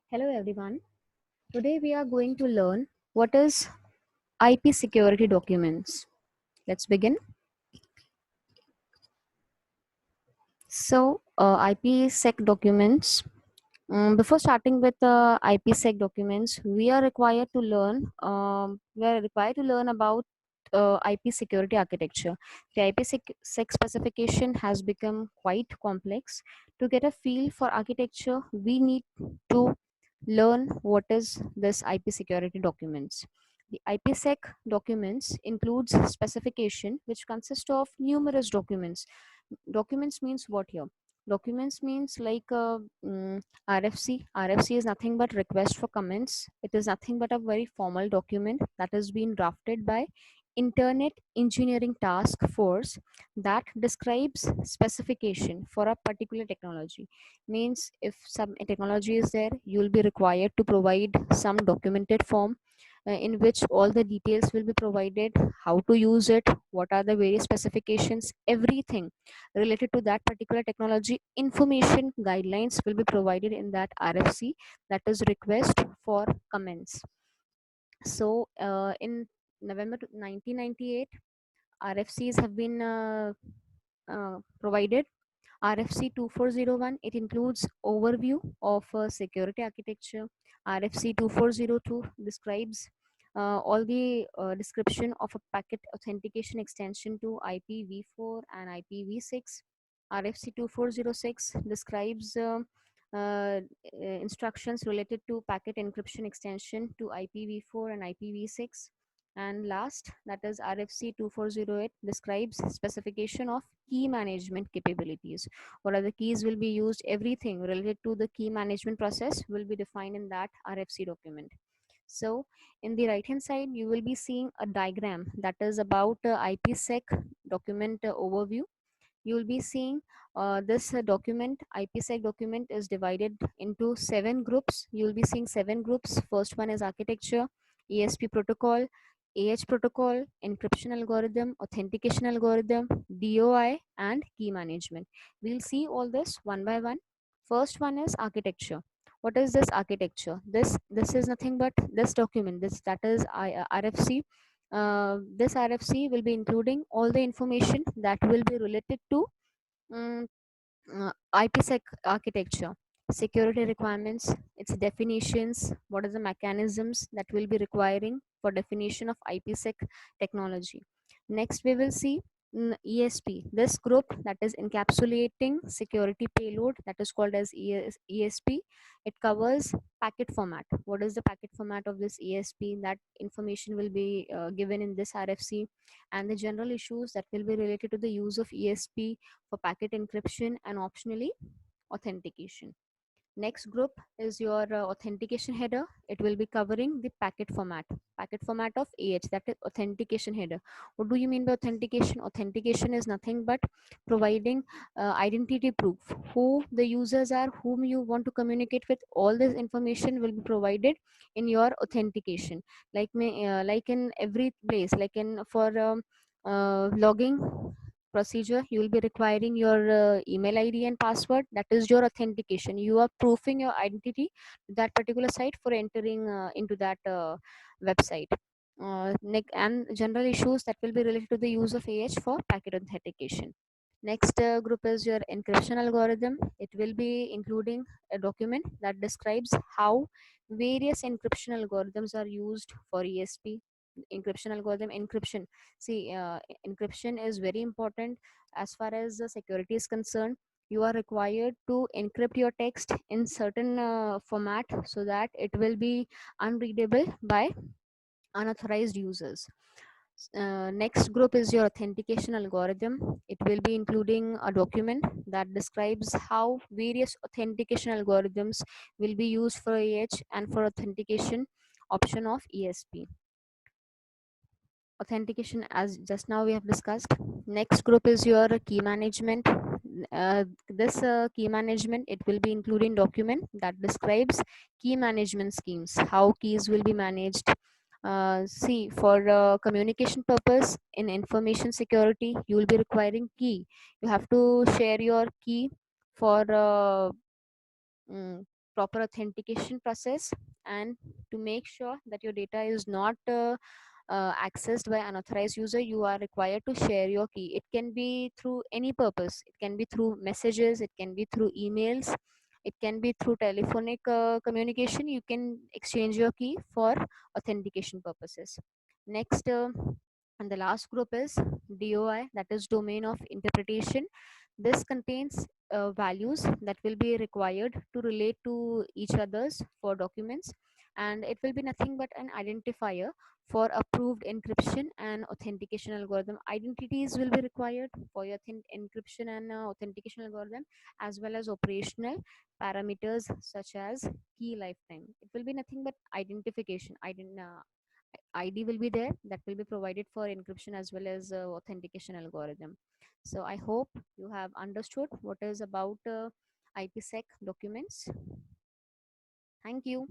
Hello everyone. Today we are going to learn what is IP security documents. Let's begin. IPsec documents. Before starting with IPsec documents, we are required to learn. About IP security architecture. The IPsec specification has become quite complex. To get a feel for architecture, we need to learn what is this IP security documents. The IPsec documents includes specification which consists of numerous documents. Documents means what here? Documents means like RFC. RFC is nothing but request for comments. It is nothing but a very formal document that has been drafted by Internet Engineering Task Force that describes specification for a particular technology. Means if some technology is there, you will be required to provide some documented form in which all the details will be provided, how to use it, what are the various specifications, everything related to that particular technology information guidelines will be provided in that RFC, that is request for comments. In November 1998, RFCs have been provided. RFC 2401, it includes overview of security architecture. RFC 2402 describes all the description of a packet authentication extension to IPv4 and IPv6. RFC 2406 describes instructions related to packet encryption extension to IPv4 and IPv6. And last, that is RFC 2408 describes specification of key management capabilities. What are the keys will be used? Everything related to the key management process will be defined in that RFC document. So in the right hand side, you will be seeing a diagram that is about IPsec document overview. You will be seeing this document, IPsec document is divided into 7 groups. You will be seeing 7 groups. First one is architecture, ESP protocol, AH protocol, encryption algorithm, authentication algorithm, DOI, and key management. We'll see all this one by one. First one is architecture. What is this architecture? This is nothing but this document. That is RFC. This RFC will be including all the information that will be related to um, IPsec architecture, security requirements, its definitions, what are the mechanisms that will be requiring for definition of IPsec technology. Next, we will see ESP, this group that is encapsulating security payload, that is called as ESP. It covers packet format. What is the packet format of this ESP? That information will be given in this RFC, and the general issues that will be related to the use of ESP for packet encryption and optionally authentication. Next group is your authentication header. It will be covering the packet format of AH, that is authentication header. What do you mean by authentication? Authentication is nothing but providing identity proof, who the users are, whom you want to communicate with. All this information will be provided in your authentication, like in every place, like in for logging procedure, you will be requiring your email ID and password. That is your authentication. You are proofing your identity to that particular site for entering into that website. And general issues that will be related to the use of AH for packet authentication. Next group is your encryption algorithm. It will be including a document that describes how various encryption algorithms are used for ESP. Encryption algorithm, encryption. See, encryption is very important as far as the security is concerned. You are required to encrypt your text in certain format so that it will be unreadable by unauthorized users. Next group is your authentication algorithm. It will be including a document that describes how various authentication algorithms will be used for AH and for authentication option of ESP. Authentication, as just now we have discussed. Next group is your key management. This key management, it will be including document that describes key management schemes, how keys will be managed. See, for communication purpose in information security, you will be requiring key. You have to share your key for proper authentication process, and to make sure that your data is not accessed by unauthorized user, you are required to share your key. It can be through any purpose. It can be through messages, it can be through emails, it can be through telephonic communication. You can exchange your key for authentication purposes. Next, and the last group is DOI, that is domain of interpretation. This contains values that will be required to relate to each others for documents, and it will be nothing but an identifier for approved encryption and authentication algorithm. Identities will be required for your encryption and authentication algorithm, as well as operational parameters such as key lifetime. It will be nothing but identification. ID will be there, that will be provided for encryption as well as authentication algorithm. So I hope you have understood what is about IPsec documents. Thank you.